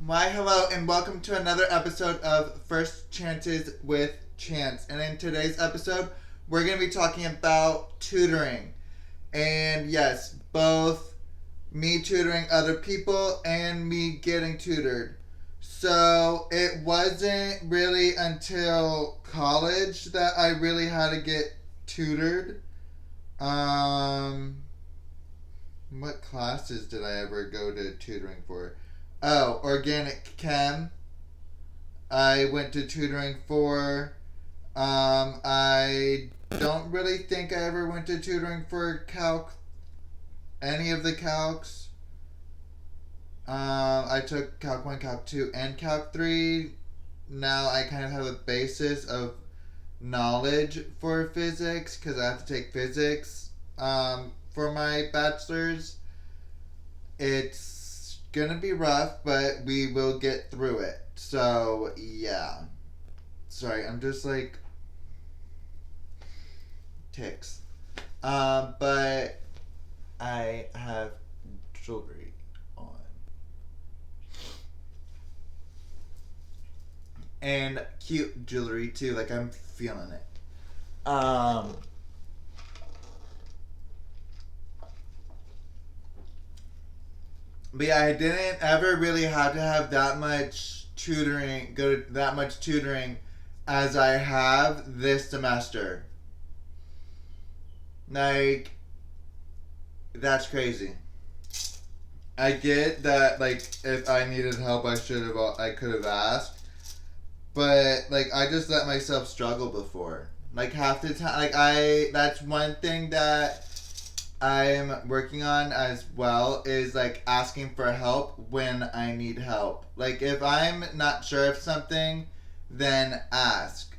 Why, hello, and welcome to another episode of First Chances with Chance. And in today's episode, we're going to be talking about tutoring. And yes, both me tutoring other people and me getting tutored. So it wasn't really until college that I really had to get tutored. What classes did I ever go to tutoring for? Oh, organic chem. I went to tutoring for. I don't really think I ever went to tutoring for calc. Any of the calcs. I took Calc 1, Calc 2, and Calc 3. Now I kind of have a basis of knowledge for physics because I have to take physics for my bachelor's. It's gonna be rough, but we will get through it. So, yeah. Sorry, I'm just like ticks. But I have jewelry on. And cute jewelry too, like I'm feeling it. But yeah, I didn't ever really have to have that much tutoring, go to that much tutoring as I have this semester. Like, that's crazy. I get that, like, if I needed help, I could have asked. But, like, I just let myself struggle before. Like, half the time, that's one thing that I'm working on as well is, like, asking for help when I need help. Like, if I'm not sure of something, then ask.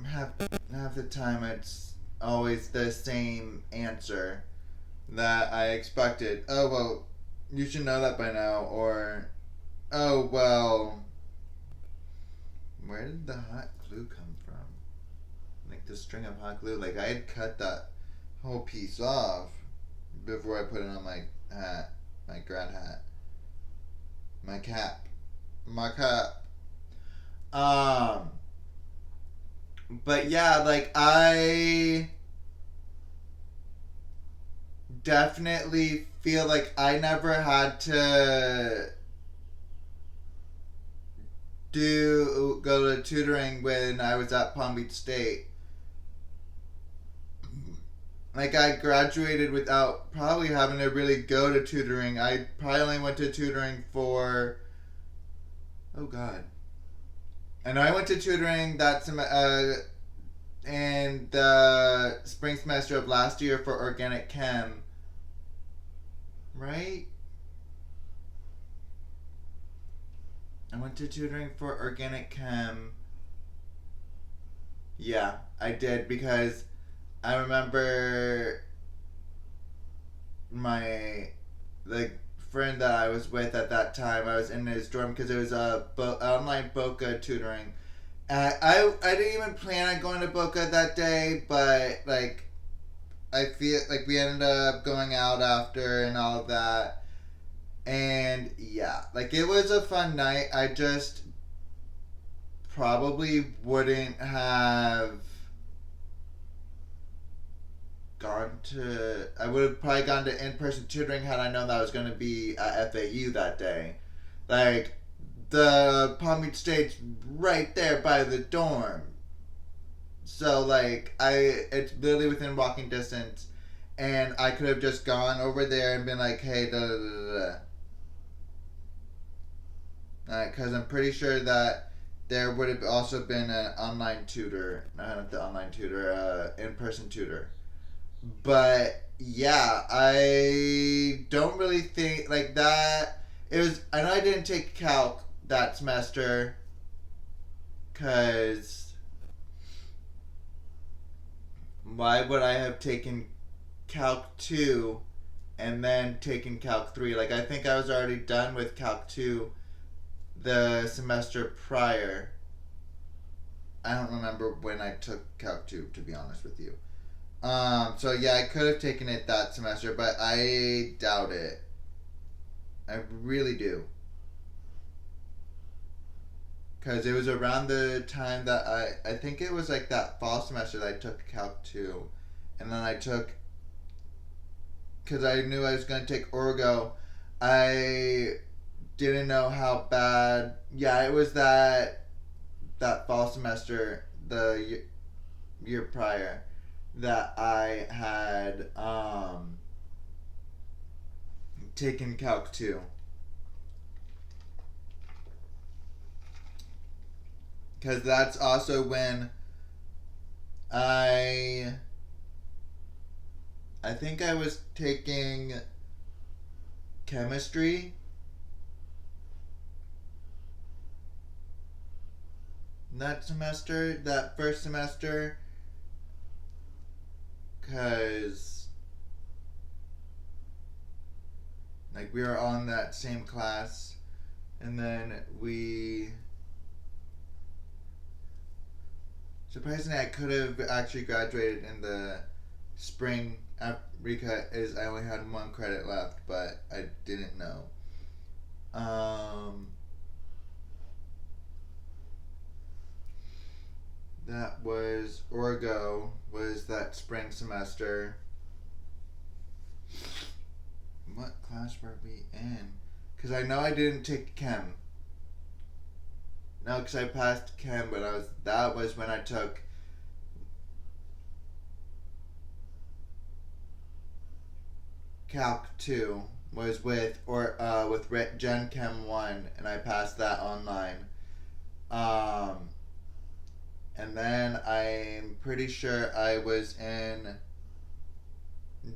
Half the time, it's always the same answer that I expected. Oh, well, you should know that by now. Or, oh, well, where did the hot glue come from? Like, the string of hot glue. Like, I had cut that whole piece off before I put it on my hat. My grad hat. My cap. But yeah, like, I definitely feel like I never had to go to tutoring when I was at Palm Beach State. Like, I graduated without probably having to really go to tutoring. I probably only went to tutoring for, oh god. I know I went to tutoring in the spring semester of last year for organic chem. Right? I went to tutoring for organic chem. Yeah, I did because I remember my friend that I was with at that time. I was in his dorm because it was online Boca tutoring. I didn't even plan on going to Boca that day, but like I feel like we ended up going out after and all of that. And yeah, like it was a fun night. I just probably wouldn't have I would have probably gone to in-person tutoring had I known that I was going to be at FAU that day. Like, the Palm Beach State's right there by the dorm. So, like, it's literally within walking distance. And I could have just gone over there and been like, hey, da da da da. Because I'm pretty sure that there would have also been an online tutor, not the online tutor, in-person tutor. But yeah, I don't really think like that. I know I didn't take calc that semester because why would I have taken calc 2 and then taken calc 3? Like, I think I was already done with calc 2 the semester prior. I don't remember when I took calc 2, to be honest with you. So yeah, I could have taken it that semester, but I doubt it. I really do. because it was around the time that I think it was like that fall semester that I took Calc 2. And then I took, because I knew I was going to take Orgo, I didn't know how bad, yeah, it was that fall semester, the year prior, that I had taken Calc 2. Because that's also when I think I was taking chemistry that first semester, because like we were on that same class, and then surprisingly I could have actually graduated in the spring because I only had 1 credit left, but I didn't know. That was Orgo, was that spring semester. What class were we in? Because I know I didn't take Chem. No, because I passed Chem, but that was when I took Calc 2, was with Gen Chem 1, and I passed that online. And then I'm pretty sure I was in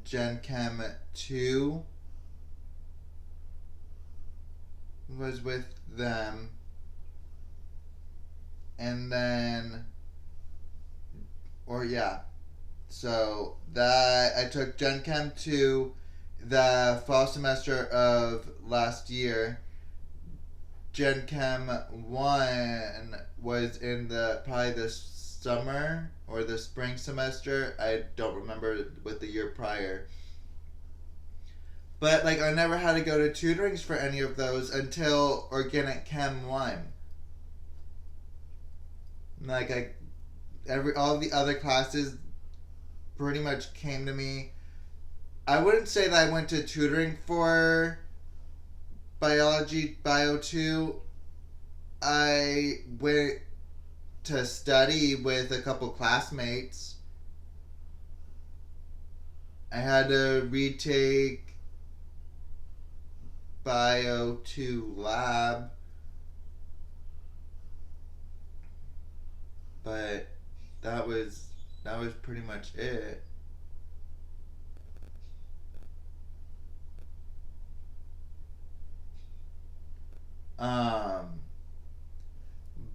Gen Chem 2, was with them. And then, so that I took Gen Chem 2 the fall semester of last year. Gen Chem 1 was in probably the summer or the spring semester. I don't remember with the year prior. But like I never had to go to tutorings for any of those until Organic Chem 1. Like all the other classes pretty much came to me. I wouldn't say that I went to tutoring for biology, bio 2. I went to study with a couple classmates. I had to retake bio 2 lab. But that was pretty much it.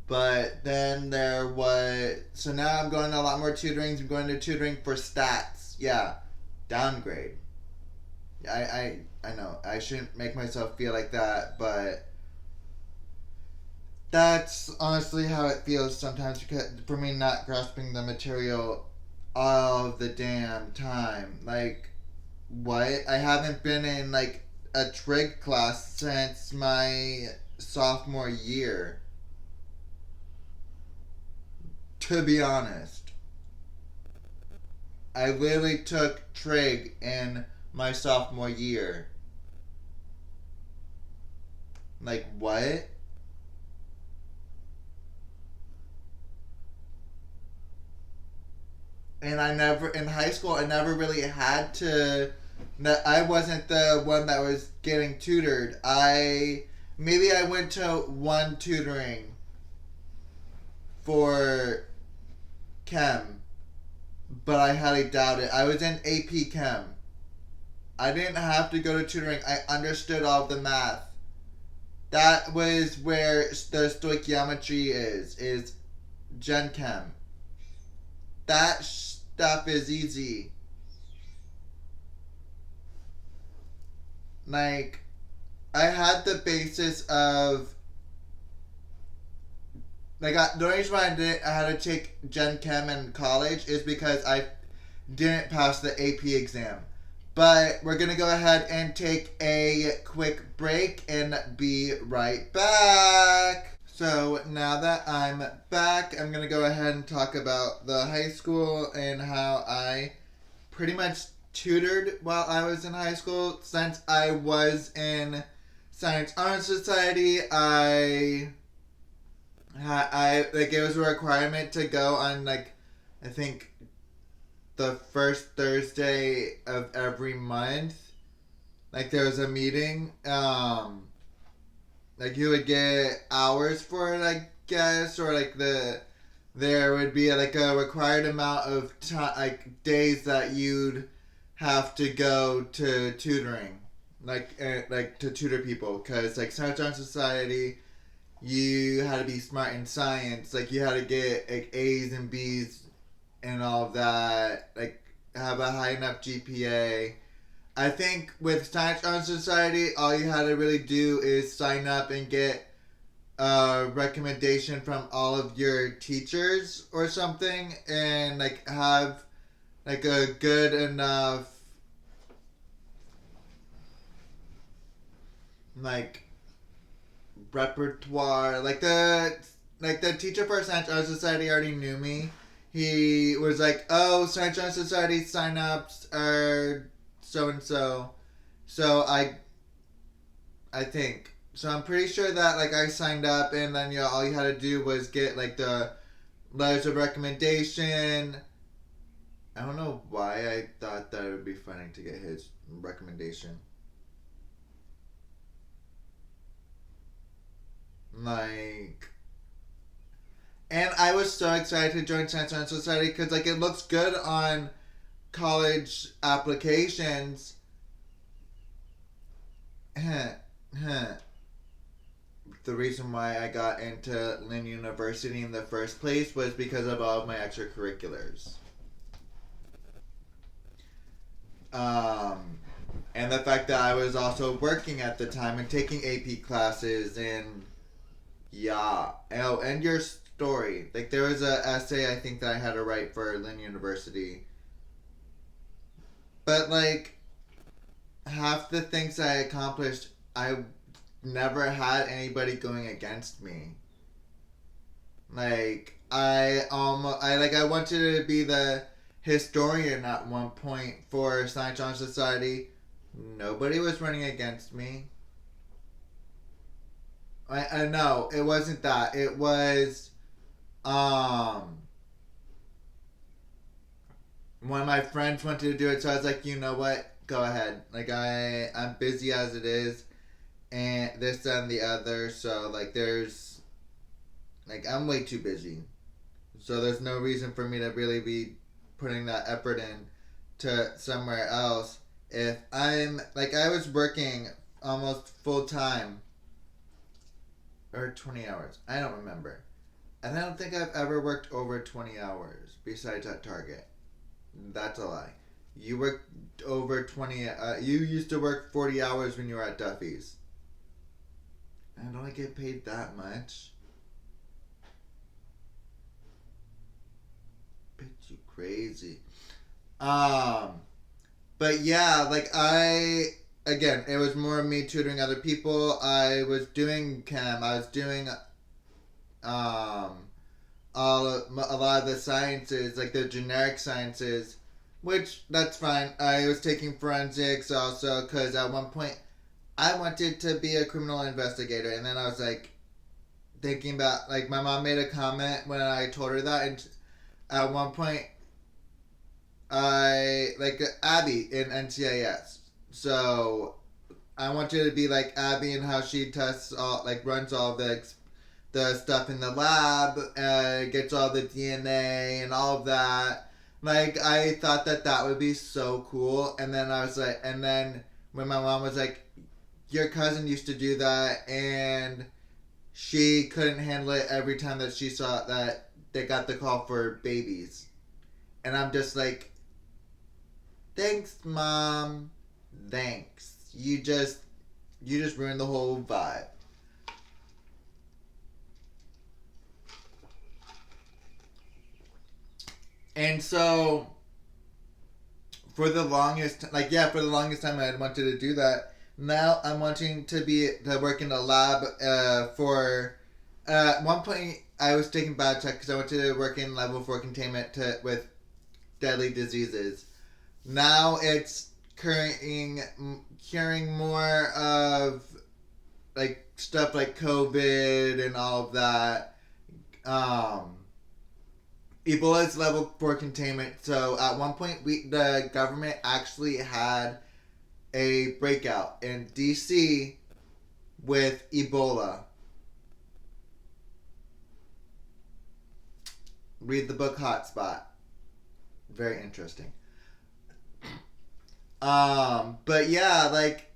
But then there was, so now I'm going to a lot more tutorings. I'm going to tutoring for stats. Yeah, downgrade. I know I shouldn't make myself feel like that, but that's honestly how it feels sometimes, because for me not grasping the material all the damn time. Like, what? I haven't been in like a trig class since my sophomore year, to be honest. I literally took trig in my sophomore year. Like, what? And in high school, I never really had to, I wasn't the one that was getting tutored. Maybe I went to one tutoring for Chem, but I highly doubt it. I was in AP Chem. I didn't have to go to tutoring. I understood all the math. That was where the stoichiometry is Gen Chem. That stuff is easy. Like, I had the basis of, like, the only reason why I had to take Gen Chem in college is because I didn't pass the AP exam. But we're going to go ahead and take a quick break and be right back. So now that I'm back, I'm gonna go ahead and talk about the high school and how I pretty much tutored while I was in high school. Since I was in Science Honor Society, I like it was a requirement to go on like I think the first Thursday of every month. Like there was a meeting. Like you would get hours for it, I guess, or like there would be like a required amount of time, like days that you'd have to go to tutoring, like to tutor people, because like Science Honor Society, you had to be smart in science, like you had to get like A's and B's and all of that, like have a high enough GPA. I think with Science Honor Society, all you had to really do is sign up and get a recommendation from all of your teachers or something, and like have like a good enough like repertoire. Like the teacher for Science Honor Society already knew me. He was like, "Oh, Science Honor Society sign-ups are so and so." So I think so. I'm pretty sure that like I signed up, and then all you had to do was get like the letters of recommendation. I don't know why I thought that it would be funny to get his recommendation. Like, and I was so excited to join Science Honor Society because like it looks good on college applications. The reason why I got into Lynn University in the first place was because of all of my extracurriculars. Um, and the fact that I was also working at the time and taking AP classes and yeah. Oh, and your story. Like there was a essay I think that I had to write for Lynn University. But like half the things I accomplished, I never had anybody going against me. Like I wanted to be the historian at one point for Science Honor Society. Nobody was running against me. I know it wasn't that. It was um one of my friends wanted to do it, so I was like, you know what? Go ahead. Like I'm busy as it is, and this and the other. So like I'm way too busy. So there's no reason for me to really be putting that effort in to somewhere else. If I'm like I was working almost full time or 20 hours. I don't remember. And I don't think I've ever worked over 20 hours besides at Target. That's a lie. You worked over 20. You used to work 40 hours when you were at Duffy's. And don't I get paid that much? Bitch, you crazy. But yeah, like again, it was more me tutoring other people. I was doing chem. I was doing a lot of the sciences, like the generic sciences, which that's fine. I was taking forensics also because at one point I wanted to be a criminal investigator, and then I was like thinking about like my mom made a comment when I told her that, and at one point I like Abby in NCIS. So I want you to be like Abby and how she tests all, like runs all the stuff in the lab, gets all the DNA and all of that. Like I thought that would be so cool. And then I was like, and then when my mom was like, your cousin used to do that, and she couldn't handle it every time that she saw that they got the call for babies. And I'm just like, thanks, mom. Thanks. You just ruined the whole vibe. And so for the longest time I had wanted to do that. Now I'm wanting to work in a lab for At one point, I was taking biotech because I went to work in level 4 containment with deadly diseases. Now it's curing more of like stuff like COVID and all of that. Ebola's level 4 containment. So at one point, the government actually had a breakout in DC with Ebola. Read the book Hotspot. Very interesting. But yeah, like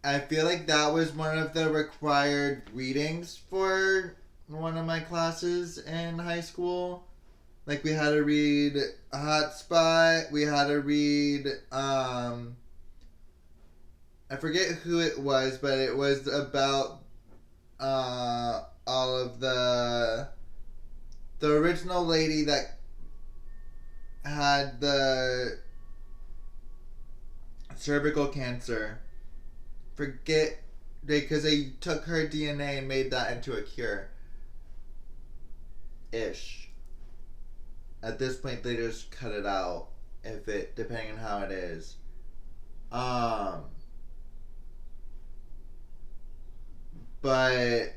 I feel like that was one of the required readings for one of my classes in high school. Like we had to read Hotspot. We had to read I forget who it was, but it was about all of the original lady that had the cervical cancer. Forget because they took her DNA and made that into a cure. Ish. At this point, they just cut it out if it depending on how it is. But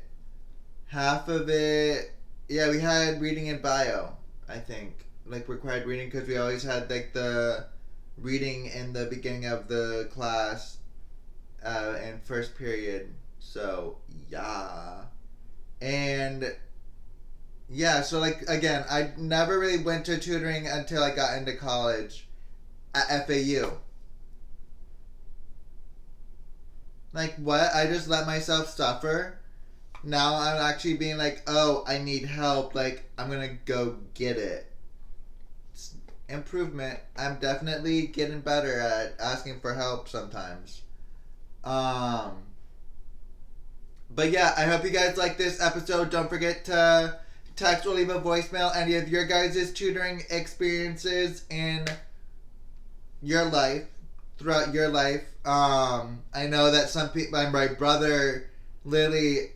half of it, yeah, we had reading in bio. I think like required reading because we always had like the reading in the beginning of the class in first period. So yeah, and yeah, so like again, I never really went to tutoring until I got into college at FAU. Like what? I just let myself suffer. Now I'm actually being like, oh, I need help. Like I'm gonna go get it. It's improvement. I'm definitely getting better at asking for help sometimes. Um, but yeah, I hope you guys like this episode. Don't forget to text or leave a voicemail any of your guys' tutoring experiences in your life, throughout your life. I know that some people, my brother literally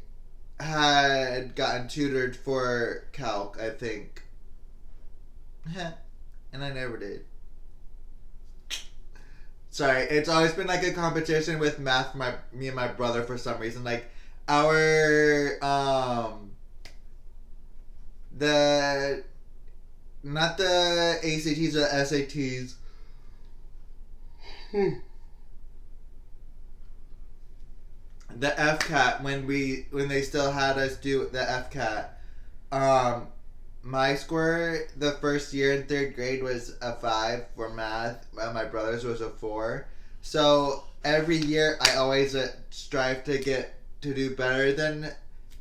had gotten tutored for calc, I think. And I never did. Sorry, it's always been like a competition with math for me and my brother for some reason. Like our the not the ACTs or SATs. The FCAT when they still had us do the FCAT. My score the first year in third grade was a 5 for math. My brother's was a 4. So every year I always strive to get to do better than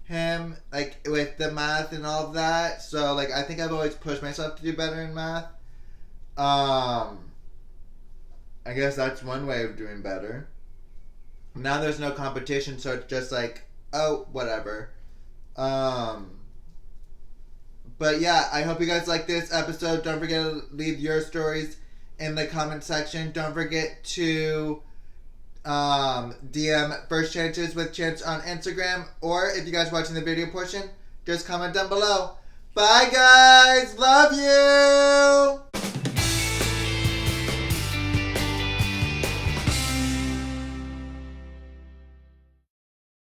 him, like with the math and all of that. So like I think I've always pushed myself to do better in math. I guess that's one way of doing better. Now there's no competition, so it's just like, oh, whatever. But yeah, I hope you guys like this episode. Don't forget to leave your stories in the comment section. Don't forget to DM First Chances with Chance on Instagram. Or if you guys watching the video portion, just comment down below. Bye guys! Love you!